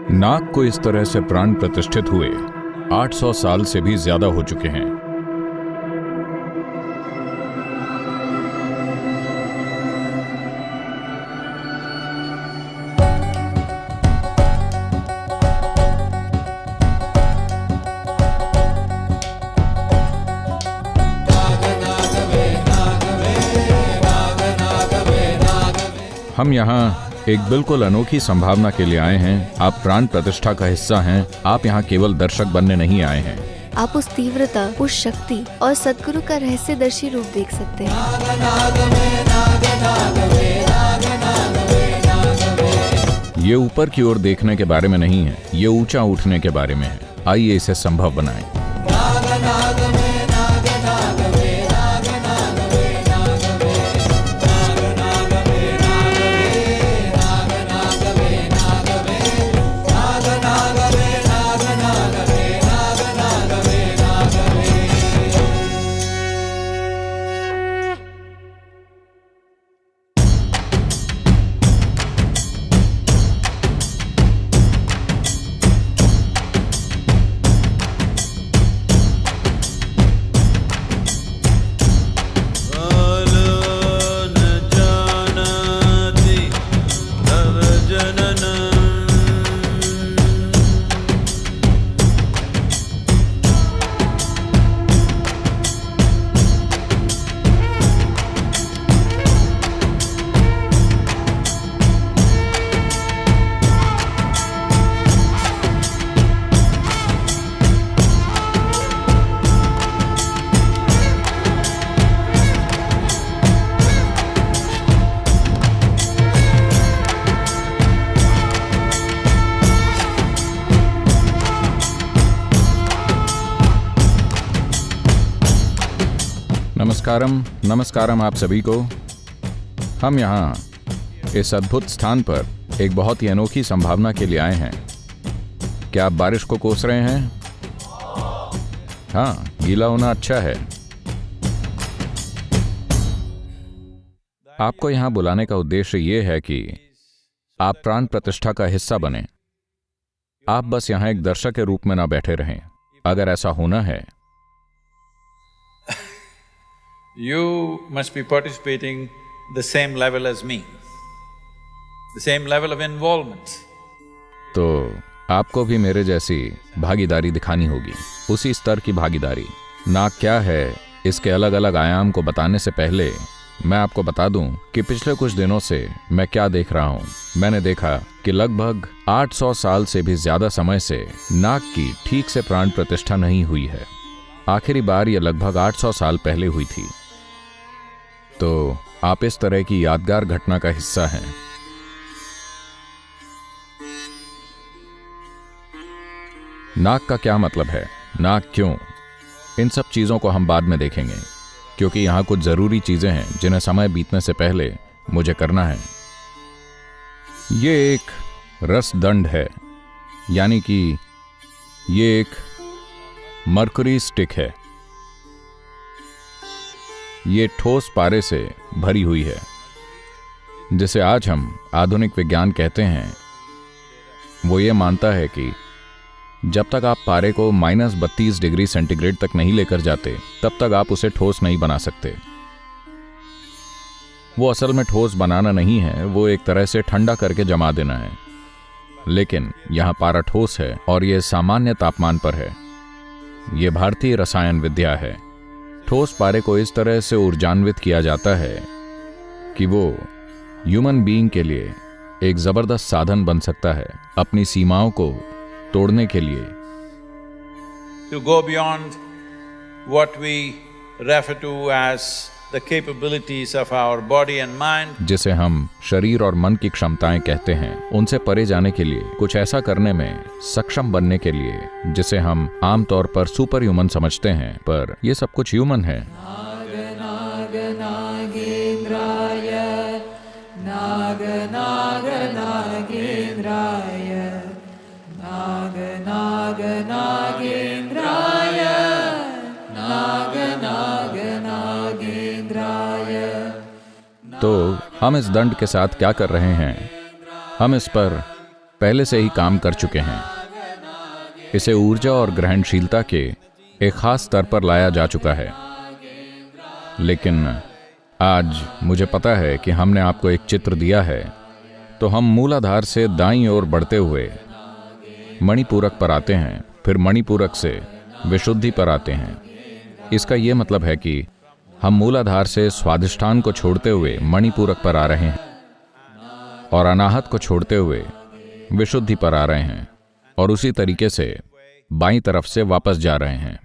नाग को इस तरह से प्राण प्रतिष्ठित हुए 800 साल से भी ज्यादा हो चुके हैं। हम यहाँ एक बिल्कुल अनोखी संभावना के लिए आए हैं। आप प्राण प्रतिष्ठा का हिस्सा हैं। आप यहाँ केवल दर्शक बनने नहीं आए हैं। आप उस तीव्रता, उस शक्ति और सद्गुरु का रहस्यदर्शी रूप देख सकते हैं। ये ऊपर की ओर देखने के बारे में नहीं है, ये ऊंचा उठने के बारे में है। आइए इसे संभव बनाएं। नमस्कारम आप सभी को। हम यहाँ इस अद्भुत स्थान पर एक बहुत ही अनोखी संभावना के लिए आए हैं। क्या आप बारिश को कोस रहे हैं? हाँ, गीला होना अच्छा है। आपको यहाँ बुलाने का उद्देश्य ये है कि आप प्राण प्रतिष्ठा का हिस्सा बने। आप बस यहाँ एक दर्शक के रूप में ना बैठे रहें। अगर ऐसा होना है, You must be participating the same level as me, the same level of involvement. तो आपको भी मेरे जैसी भागीदारी दिखानी होगी, उसी स्तर की भागीदारी। नाग क्या है, इसके अलग अलग आयाम को बताने से पहले मैं आपको बता दूं कि पिछले कुछ दिनों से मैं क्या देख रहा हूं। मैंने देखा कि लगभग 800 साल से भी ज्यादा समय से नाग की ठीक से प्राण प्रतिष्ठा नहीं हुई है। आखिरी बार यह लगभग 800 साल पहले हुई थी। तो आप इस तरह की यादगार घटना का हिस्सा हैं। नाग का क्या मतलब है, नाग क्यों, इन सब चीजों को हम बाद में देखेंगे, क्योंकि यहां कुछ जरूरी चीजें हैं जिन्हें समय बीतने से पहले मुझे करना है। ये एक रसदंड है, यानी कि ये एक मरकरी स्टिक है। ये ठोस पारे से भरी हुई है, जिसे आज हम आधुनिक विज्ञान कहते हैं। वो ये मानता है कि जब तक आप पारे को -32 डिग्री सेंटीग्रेड तक नहीं लेकर जाते, तब तक आप उसे ठोस नहीं बना सकते। वो असल में ठोस बनाना नहीं है, वो एक तरह से ठंडा करके जमा देना है। लेकिन यहां पारा ठोस है और यह सामान्य तापमान पर है। यह भारतीय रसायन विद्या है। ठोस पारे को इस तरह से ऊर्जान्वित किया जाता है कि वो ह्यूमन बीइंग के लिए एक जबरदस्त साधन बन सकता है अपनी सीमाओं को तोड़ने के लिए। To go beyond what we refer to as the capabilities of our body and mind. जिसे हम शरीर और मन की क्षमताएं कहते हैं, उनसे परे जाने के लिए, कुछ ऐसा करने में सक्षम बनने के लिए जिसे हम आमतौर पर सुपर ह्यूमन समझते हैं, पर यह सब कुछ ह्यूमन है। नाग नाग नागेंद्राय, नाग नाग नागेंद्राय, नाग नाग नागेंद्राय, नाग नाग नागेंद्राय। तो हम इस दंड के साथ क्या कर रहे हैं? हम इस पर पहले से ही काम कर चुके हैं। इसे ऊर्जा और ग्रहणशीलता के एक खास स्तर पर लाया जा चुका है। लेकिन आज मुझे पता है कि हमने आपको एक चित्र दिया है, तो हम मूलाधार से दाईं ओर बढ़ते हुए मणिपूरक पर आते हैं, फिर मणिपूरक से विशुद्धि पर आते हैं। इसका यह मतलब है कि हम मूलाधार से स्वाधिष्ठान को छोड़ते हुए मणिपूरक पर आ रहे हैं और अनाहत को छोड़ते हुए विशुद्धि पर आ रहे हैं, और उसी तरीके से बाईं तरफ से वापस जा रहे हैं।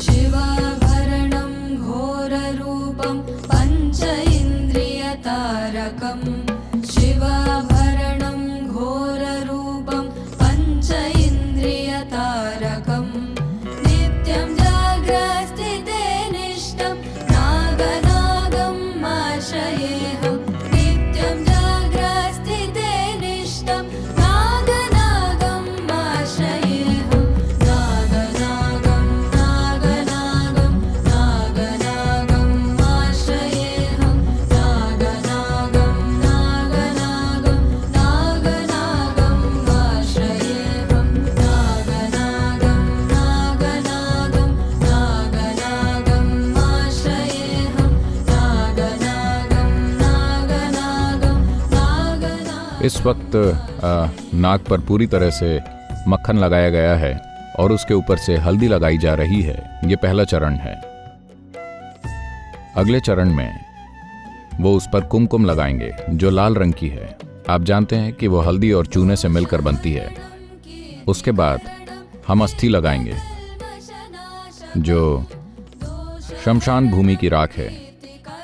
शिवाभरणं घोररूपं पञ्च इन्द्रियतारकम् शिवाभरणं घोररूपं पञ्च इन्द्रियतारकम् नित्यं जाग्रस्थिते निष्ठं नागनागम् आश्रयेऽहं नित्यं जाग्रस्थिते निष्ठं नागनागम् आश्रयेऽहं नागनागं नागनागं नागनागम् आश्रयेऽहं नागनागं नागनागं नागनागम् आश्रयेऽहं नागनागं नागनागं नागनागम् आश्रयेऽहं नागनागं नागनागं नागनागं। इस वक्त नाक पर पूरी तरह से मक्खन लगाया गया है और उसके ऊपर से हल्दी लगाई जा रही है। ये पहला चरण है। अगले चरण में वो उस पर कुमकुम लगाएंगे जो लाल रंग की है। आप जानते हैं कि वो हल्दी और चूने से मिलकर बनती है। उसके बाद हम अस्थि लगाएंगे जो शमशान भूमि की राख है,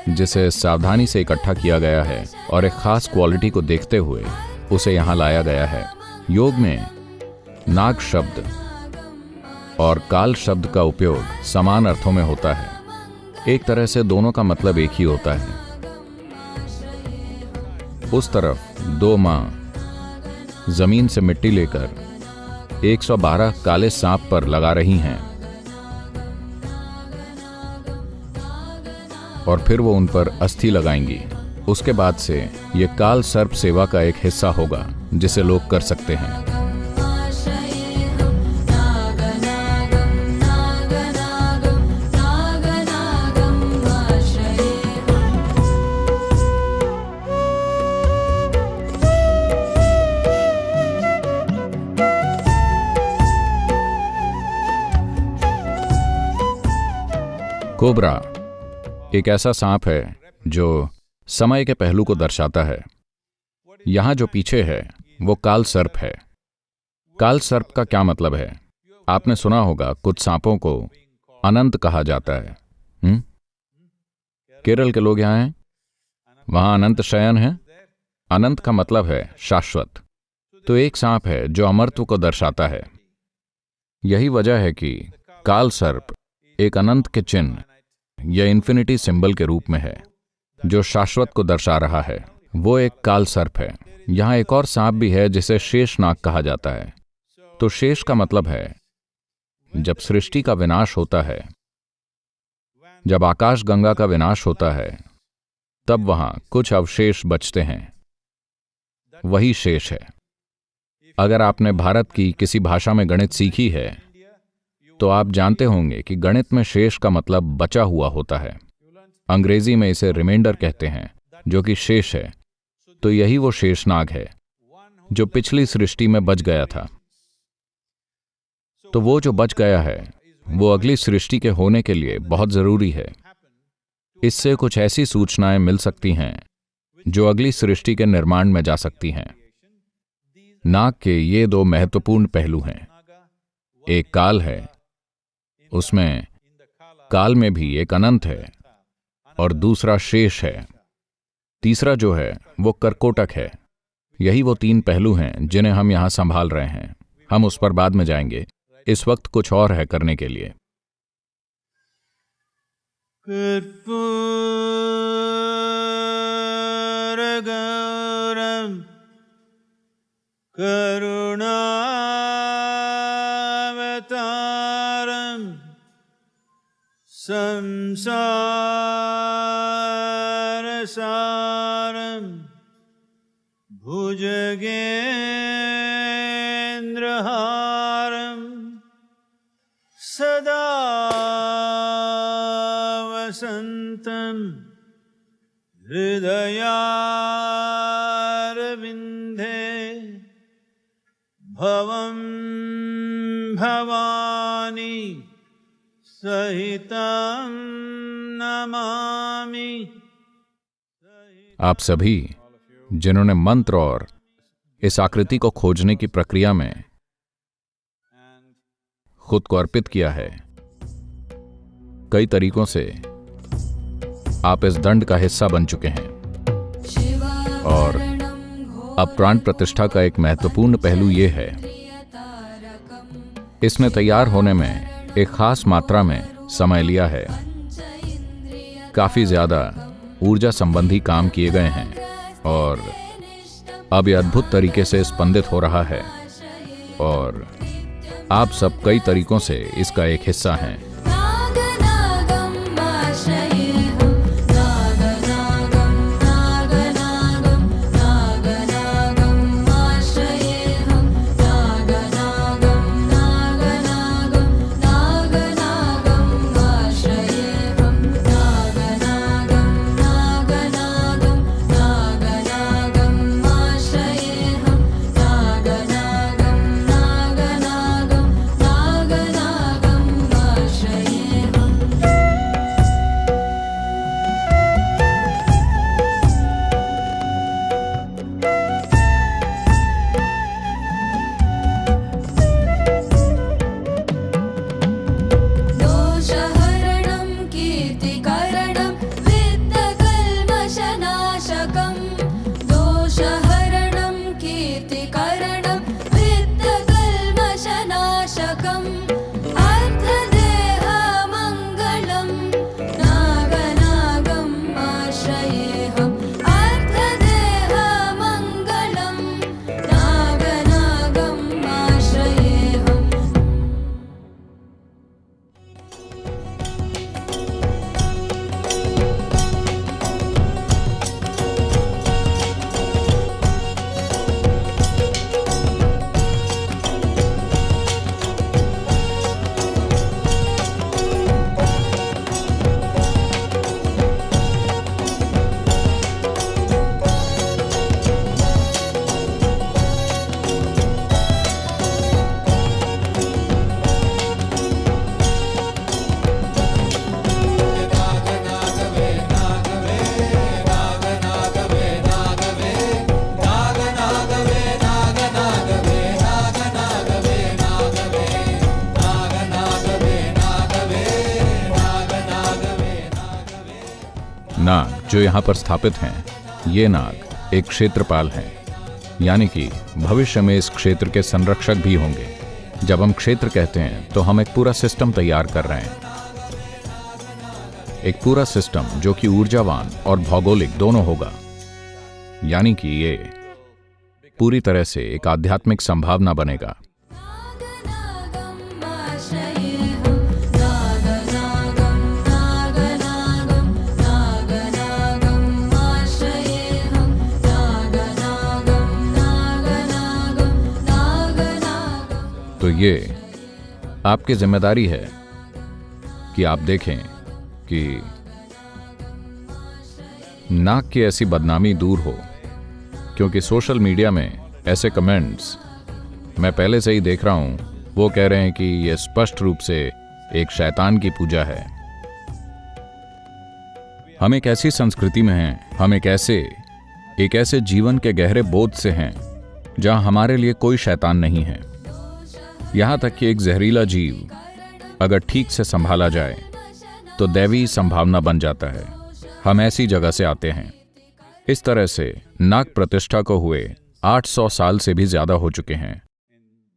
जिसे सावधानी से इकट्ठा किया गया है और एक खास क्वालिटी को देखते हुए उसे यहाँ लाया गया है। योग में नाग शब्द और काल शब्द का उपयोग समान अर्थों में होता है। एक तरह से दोनों का मतलब एक ही होता है। उस तरफ दो मां जमीन से मिट्टी लेकर 112 काले सांप पर लगा रही हैं और फिर वो उन पर अस्थि लगाएंगी। उसके बाद से ये काल सर्प सेवा का एक हिस्सा होगा जिसे लोग कर सकते हैं। आश्रयेऽहं नागनागं नागनागं नागनागम् आश्रयेऽहं कोबरा एक ऐसा सांप है जो समय के पहलू को दर्शाता है। यहां जो पीछे है वो काल सर्प है। काल सर्प का क्या मतलब है? आपने सुना होगा कुछ सांपों को अनंत कहा जाता है। केरल के लोग यहां हैं, वहां अनंत शयन है। अनंत का मतलब है शाश्वत। तो एक सांप है जो अमरत्व को दर्शाता है। यही वजह है कि काल सर्प एक अनंत के चिन्ह या इन्फिनिटी सिंबल के रूप में है जो शाश्वत को दर्शा रहा है। वो एक काल सर्प है। यहां एक और सांप भी है जिसे शेषनाग कहा जाता है। तो शेष का मतलब है जब सृष्टि का विनाश होता है, जब आकाश गंगा का विनाश होता है, तब वहां कुछ अवशेष बचते हैं, वही शेष है। अगर आपने भारत की किसी भाषा में गणित सीखी है तो आप जानते होंगे कि गणित में शेष का मतलब बचा हुआ होता है। अंग्रेजी में इसे रिमाइंडर कहते हैं जो कि शेष है। तो यही वो शेषनाग है जो पिछली सृष्टि में बच गया था। तो वो जो बच गया है वो अगली सृष्टि के होने के लिए बहुत जरूरी है। इससे कुछ ऐसी सूचनाएं मिल सकती हैं जो अगली सृष्टि के निर्माण में जा सकती हैं। नाग के ये दो महत्वपूर्ण पहलू हैं। एक काल है, उसमें काल में भी एक अनंत है, और दूसरा शेष है। तीसरा जो है वो कर्कोटक है। यही वो 3 पहलू हैं जिन्हें हम यहाँ संभाल रहे हैं। हम उस पर बाद में जाएंगे। इस वक्त कुछ और है करने के लिए। कर्पूरगौरं करुणावतारं संसारसारं भुजगेन्द्रहारं सदा वसन्तं हृदयारविन्दे भवं भवानी सहितं नमामि। आप सभी जिन्होंने मंत्र और इस आकृति को खोजने की प्रक्रिया में खुद को अर्पित किया है, कई तरीकों से आप इस दंड का हिस्सा बन चुके हैं। और अब प्राण प्रतिष्ठा का एक महत्वपूर्ण पहलू यह है, इसने तैयार होने में एक खास मात्रा में समय लिया है। काफी ज्यादा ऊर्जा संबंधी काम किए गए हैं और अब यह अद्भुत तरीके से स्पंदित हो रहा है और आप सब कई तरीकों से इसका एक हिस्सा हैं। नाग जो यहाँ पर स्थापित हैं, ये नाग एक क्षेत्रपाल हैं, यानी कि भविष्य में इस क्षेत्र के संरक्षक भी होंगे। जब हम क्षेत्र कहते हैं तो हम एक पूरा सिस्टम तैयार कर रहे हैं, एक पूरा सिस्टम जो कि ऊर्जावान और भौगोलिक दोनों होगा, यानी कि ये पूरी तरह से एक आध्यात्मिक संभावना बनेगा। तो ये आपकी जिम्मेदारी है कि आप देखें कि नाग की ऐसी बदनामी दूर हो, क्योंकि सोशल मीडिया में ऐसे कमेंट्स मैं पहले से ही देख रहा हूं। वो कह रहे हैं कि यह स्पष्ट रूप से एक शैतान की पूजा है। हम एक ऐसी संस्कृति में हैं, हम एक ऐसे जीवन के गहरे बोध से हैं जहां हमारे लिए कोई शैतान नहीं है। यहां तक कि एक जहरीला जीव अगर ठीक से संभाला जाए तो दैवी संभावना बन जाता है। हम ऐसी जगह से आते हैं। इस तरह से नाग प्रतिष्ठा को हुए 800 साल से भी ज्यादा हो चुके हैं।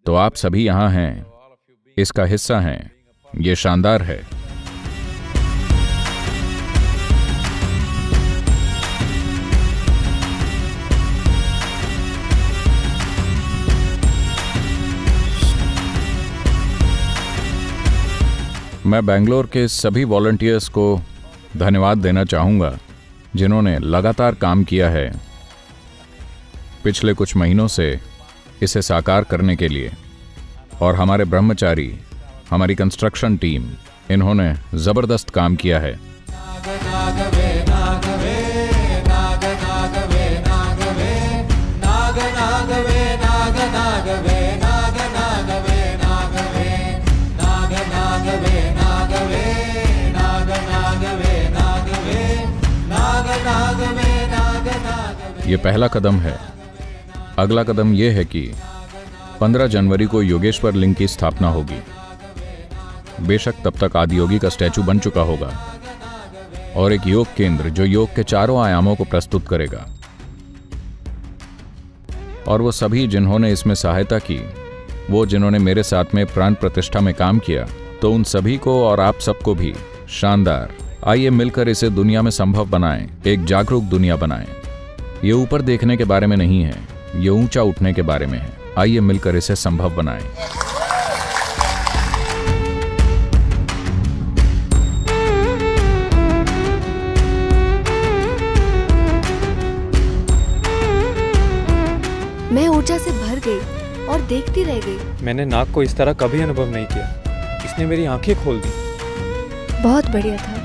तो आप सभी यहां हैं, इसका हिस्सा हैं। ये शानदार है। मैं बेंगलोर के सभी वॉलंटियर्स को धन्यवाद देना चाहूँगा जिन्होंने लगातार काम किया है पिछले कुछ महीनों से इसे साकार करने के लिए। और हमारे ब्रह्मचारी, हमारी कंस्ट्रक्शन टीम, इन्होंने ज़बरदस्त काम किया है। ये पहला कदम है। अगला कदम यह है कि 15 जनवरी को योगेश्वर लिंग की स्थापना होगी। बेशक तब तक आदियोगी का स्टैचू बन चुका होगा और एक योग केंद्र जो योग के चारों आयामों को प्रस्तुत करेगा। और वो सभी जिन्होंने इसमें सहायता की, वो जिन्होंने मेरे साथ में प्राण प्रतिष्ठा में काम किया, तो उन सभी को और आप सबको भी शानदार। आइए मिलकर इसे दुनिया में संभव बनाएं, एक जागरूक दुनिया बनाएं। ये ऊपर देखने के बारे में नहीं है, ये ऊंचा उठने के बारे में है। आइए मिलकर इसे संभव बनाएं। मैं ऊर्जा से भर गई और देखती रह गई। मैंने नाग को इस तरह कभी अनुभव नहीं किया। इसने मेरी आंखें खोल दी। बहुत बढ़िया था।